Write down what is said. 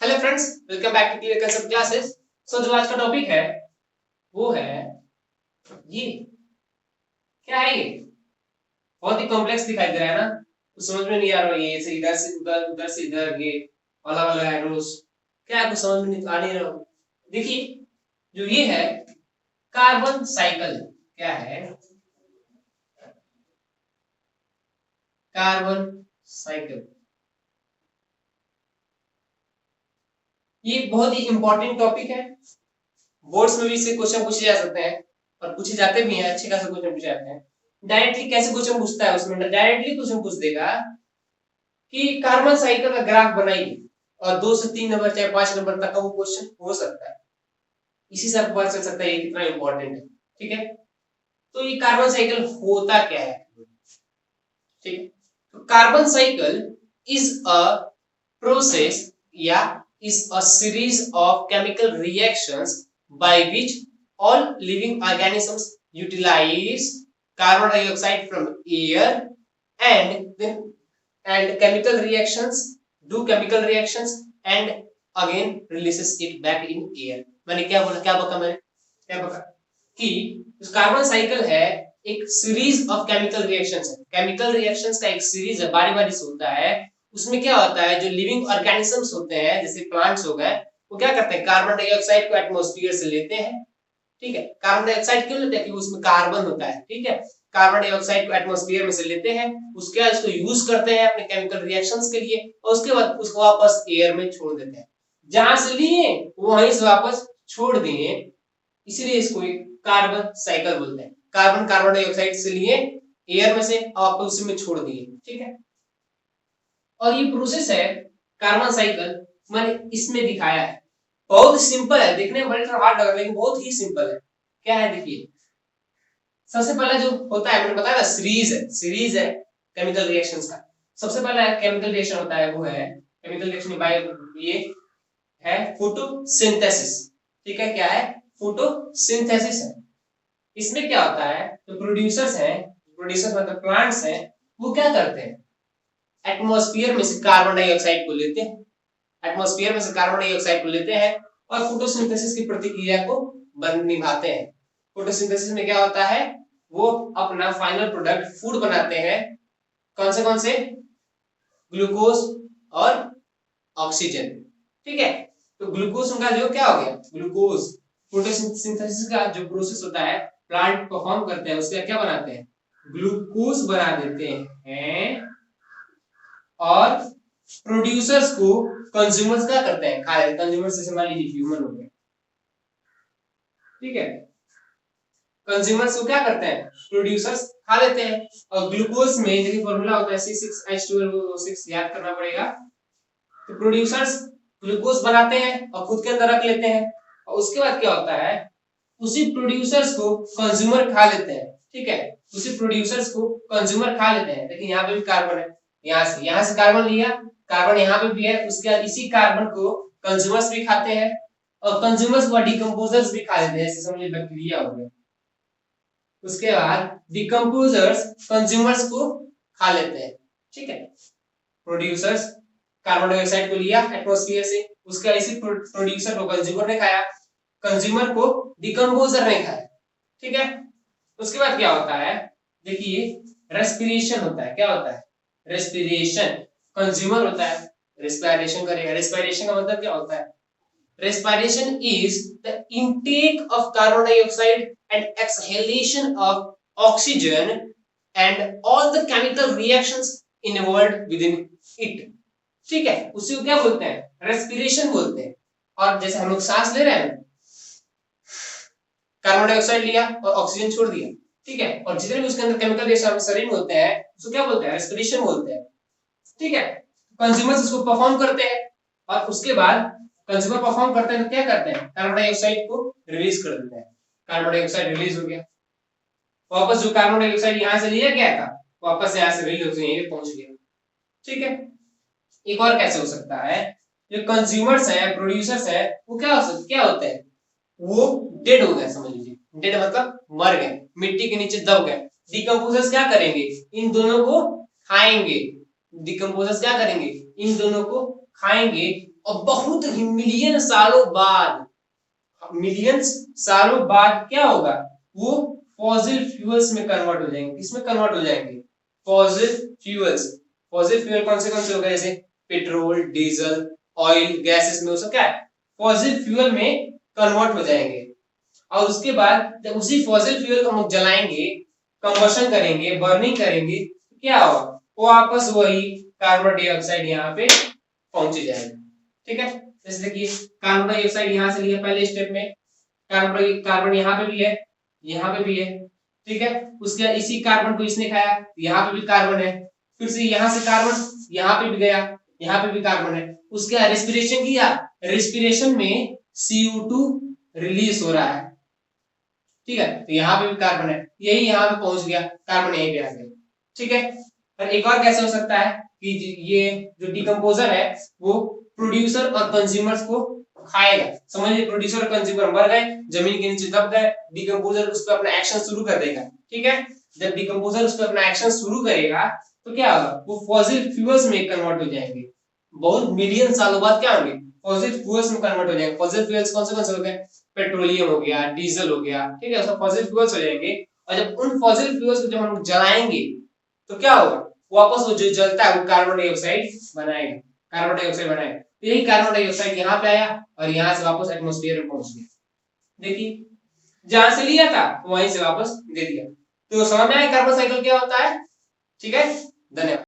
Hello friends, welcome back to clear concept classes. So जो आज का टॉपिक है वो है ये क्या है ये बहुत ही कॉम्प्लेक्स दिखाई दे रहा है ना। कुछ समझ में नहीं आ रहा। ये से इधर से उधर, उधर से इधर, ये वाला वाला एरोस क्या है, कुछ समझ में नहीं आ नहीं रहा। देखिए जो ये है कार्बन साइकिल। क्या है कार्बन साइकिल? ये बहुत ही इंपॉर्टेंट टॉपिक है। बोर्ड्स में भी इससे क्वेश्चन पूछे जा सकते हैं और पूछे जाते भी हैं। अच्छे खासे क्वेश्चन पूछे जाते हैं। डायरेक्टली कैसे क्वेश्चन पूछता है, उसमें डायरेक्टली क्वेश्चन पूछ देगा कि कार्बन साइकिल का ग्राफ बनाइए, और 2 से 3 नंबर चाहे 5 नंबर तक का वो क्वेश्चन हो सकता है। इसी से आपको पता चल सकता है ये कितना इंपॉर्टेंट है। ठीक है, तो ये कार्बन साइकिल होता क्या है? ठीक है, तो carbon cycle is a process या is a series of chemical reactions by which all living organisms utilize carbon dioxide from air and then and chemical reactions do chemical reactions and again releases it back in air। मैंने क्या बोला, क्या बका मैंने, क्या बका कि carbon cycle है एक सीरीज ऑफ केमिकल रिएक्शंस है। केमिकल रिएक्शंस का एक सीरीज है, बारी बारी से होता है। उसमें क्या होता है, जो लिविंग ऑर्गेनिजम्स होते हैं जैसे प्लांट्स हो गए, वो क्या करते हैं, कार्बन डाइऑक्साइड को एटमॉस्फेयर से लेते हैं। ठीक है, कार्बन डाइऑक्साइड क्यों लेते हैं, क्योंकि उसमें कार्बन होता है। ठीक है, कार्बन डाइऑक्साइड को एटमॉस्फेयर में से लेते हैं, उसके बाद उसको यूज करते हैं अपने केमिकल रिएक्शंस के लिए, और उसके बाद उसको वापस एयर में छोड़ देते हैं। जहां से लिए वहीं से वापस छोड़ दिए, इसीलिए इसको कार्बन साइकिल बोलते हैं। कार्बन डाइऑक्साइड से लिए एयर में से और उसी में छोड़ दिए। ठीक है, और ये प्रोसेस है कार्बन साइकिल, मैंने इसमें दिखाया है। बहुत सिंपल है, देखने में बड़े थोड़ा हार्ड लग रहा है लेकिन बहुत ही सिंपल है। क्या है देखिए, सबसे पहला जो होता है, मैंने बताया ना, सीरीज है केमिकल रिएक्शंस का। सबसे पहला केमिकल रिएक्शन होता है वो है केमिकल रिएक्शन बाय ये है फोटोसिंथेसिस। ठीक है, क्या है, फोटोसिंथेसिस है। इसमें क्या होता है, जो प्रोड्यूसर्स हैं, प्रोड्यूसर्स मतलब प्लांट्स हैं, वो क्या करते हैं, एटमॉस्फेयर में से कार्बन डाइऑक्साइड को लेते हैं। एटमॉस्फेयर में से कार्बन डाइऑक्साइड को लेते हैं और फोटोसिंथेसिस की प्रतिक्रिया को निभाते हैं। फोटोसिंथेसिस में क्या होता है, वो अपना फाइनल प्रोडक्ट फूड बनाते हैं। कौन से ग्लूकोज और ऑक्सीजन। ठीक है, तो ग्लूकोज उनका जो क्या हो गया, ग्लूकोज फोटोसिंथेसिस का जो प्रोसेस होता है, प्लांट परफॉर्म करते हैं, उसका क्या बनाते हैं, ग्लूकोज बना देते हैं। और प्रोड्यूसर्स को कंज्यूमर्स क्या करते हैं, खा लेते हैं। कंज्यूमर्स जैसे मान लीजिए ह्यूमन हो गए। ठीक है, कंज्यूमर्स को क्या करते हैं, प्रोड्यूसर्स खा लेते हैं। और ग्लूकोज में देखिए फॉर्मूला होता है C6H12O6, याद करना पड़ेगा। तो प्रोड्यूसर्स ग्लूकोज बनाते हैं और खुद के अंदर रख लेते हैं, और उसके बाद क्या होता है, उसी प्रोड्यूसर्स को कंज्यूमर खा लेते हैं। ठीक है, उसी प्रोड्यूसर्स को कंज्यूमर खा लेते हैं। देखिए यहाँ पे भी कार्बन है, यहाँ से कार्बन लिया, कार्बन यहाँ पे भी है, उसके बाद इसी कार्बन को कंज्यूमर्स भी खाते हैं और कंज्यूमर्स को डिकम्पोजर्स भी खा लेते हैं, जैसे समझिए बैक्टीरिया हो गया। उसके बाद डिकम्पोजर्स कंज्यूमर्स को खा लेते हैं। ठीक है, प्रोड्यूसर्स कार्बन डाइऑक्साइड को लिया एटमॉस्फेयर से, उसका इसी प्रोड्यूसर को कंज्यूमर ने खाया, कंज्यूमर को डिकम्पोजर ने खाया। ठीक है, उसके बाद क्या होता है, देखिए रेस्पिरेशन होता है। क्या होता है, रेस्पिरेशन। कंज्यूमर होता है, रेस्पिरेशन करेगा। रेस्पिरेशन का मतलब क्या होता है, respiration is the intake of carbon dioxide and exhalation of oxygen and all the chemical reactions involved within it। ठीक है, उसी को क्या बोलते हैं, रेस्पिरेशन बोलते हैं। और जैसे हम लोग सांस ले रहे हैं, कार्बन डाइऑक्साइड लिया और ऑक्सीजन छोड़ दिया। ठीक है, और जितने भी उसके अंदर केमिकल रिएक्शन शरीर में होते हैं, उसको क्या बोलते हैं, रेस्पिरेशन बोलते हैं। ठीक है, कंज्यूमर्स इसको परफॉर्म करते हैं और उसके बाद कंज्यूमर परफॉर्म करते हैं तो क्या करते हैं, कार्बन डाइऑक्साइड को रिलीज कर देते हैं। कार्बन डाइऑक्साइड रिलीज हो गया, वापस जो कार्बन डाइऑक्साइड यहां से लिया गया था वापस यहां से रिलीज होकर यहीं पहुंच गया। ठीक है, एक और कैसे हो सकता है, जो कंज्यूमर्स है, प्रोड्यूसर्स है, वो क्या होते हैं, वो डेड हो गए। समझ लीजिए डेड मतलब मर गए, मिट्टी के नीचे दब गए। डिकम्पोजर्स क्या करेंगे, इन दोनों को खाएंगे। डिकम्पोजर्स क्या करेंगे, इन दोनों को खाएंगे और बहुत ही मिलियंस सालों बाद क्या होगा, वो फॉसिल फ्यूल्स में कन्वर्ट हो जाएंगे। किसमें कन्वर्ट हो जाएंगे, फॉसिल फ्यूल्स। फॉसिल फ्यूल कौन से हो गए, जैसे पेट्रोल, डीजल, ऑयल, गैसेस में वो सब क्या है, फॉसिल फ्यूल में कन्वर्ट हो जाएंगे। और उसके बाद जब उसी फॉसिल फ्यूल को हम जलाएंगे, कंबशन करेंगे, बर्निंग करेंगे, तो क्या होगा, वो वापस वही कार्बन डाइऑक्साइड यहाँ पे पहुंच जाएगा। ठीक है, जैसे देखिए कार्बन डाइऑक्साइड यहाँ से लिया पहले स्टेप में, कार्बन यहाँ पे भी है, यहाँ पे भी है। ठीक है, उसके बाद इसी कार्बन को इसने खाया, यहाँ पे भी कार्बन है, फिर से यहाँ से कार्बन यहाँ पे भी गया, यहाँ पे भी कार्बन है। उसके बाद रेस्पिरेशन किया, रेस्पिरेशन में CO2 रिलीज हो रहा है। ठीक है, तो यहाँ पे भी कार्बन है, यही यहाँ पे पहुंच गया, कार्बन यहीं पे आ गया। ठीक है, और एक और कैसे हो सकता है कि ये जो डिकम्पोजर है वो प्रोड्यूसर और कंज्यूमर्स को खाएगा। समझिए, प्रोड्यूसर और कंज्यूमर मर गए, जमीन के नीचे दब गए, डिकम्पोजर उस पर अपना एक्शन शुरू कर देगा। ठीक है, जब डिकम्पोजर उस पर अपना एक्शन शुरू करेगा तो क्या होगा, वो फॉसिल फ्यूल्स में कन्वर्ट हो जाएंगे। बहुत मिलियन सालों बाद क्या होंगे, फॉसिल फ्यूल्स में कन्वर्ट हो जाएंगे। फॉसिल फ्यूल्स कौन से हो गए, पेट्रोलियम हो गया, डीजल हो गया। ठीक है, सब फॉसिल फ्यूल्स हो जाएंगे। और जब उन फॉसिल फ्यूल्स को जब हम जलाएंगे तो क्या होगा, वापस वो जो जलता है वो कार्बन डाइऑक्साइड बनाएगा, कार्बन डाइऑक्साइड बनाएगा। तो यही कार्बन डाइऑक्साइड यहाँ पे आया और यहाँ से वापस एटमॉस्फेयर में पहुंच गया। देखिए, जहां से लिया था वहीं से वापस दे दिया। तो समझ में आया कार्बन साइकिल क्या होता है। ठीक है, धन्यवाद।